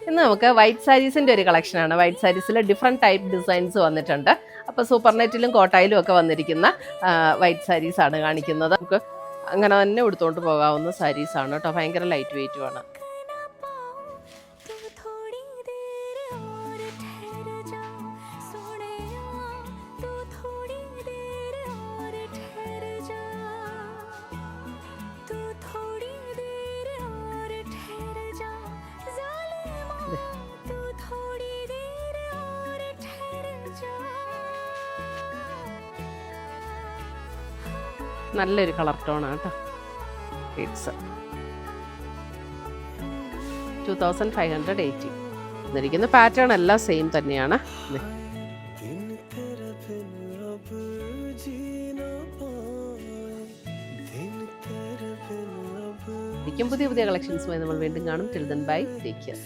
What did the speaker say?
ഇന്ന് നമുക്ക് വൈറ്റ് സാരീസിൻ്റെ ഒരു കളക്ഷനാണ്. വൈറ്റ് സാരീസിൽ ഡിഫറെൻറ്റ് ടൈപ്പ് ഡിസൈൻസ് വന്നിട്ടുണ്ട്. അപ്പോൾ സൂപ്പർ നെറ്റിലും കോട്ടായിലും ഒക്കെ വന്നിരിക്കുന്ന വൈറ്റ് സാരീസാണ് കാണിക്കുന്നത്. നമുക്ക് അങ്ങനെ തന്നെ ഉടുത്തുകൊണ്ട് പോകാവുന്ന സാരീസാണ് കേട്ടോ. ഭയങ്കര ലൈറ്റ് വെയ്റ്റുമാണ്. നല്ലൊരു കളർ ടോണാണ് കേട്ടോ. ഇറ്റ്സ് 2580. എന്നിരിക്കുന്ന പാറ്റേൺ എല്ലാം സെയിം തന്നെയാണ്. പുതിയ പുതിയ കളക്ഷൻസുമായി നമ്മൾ വീണ്ടും കാണും. Till then bye, take care.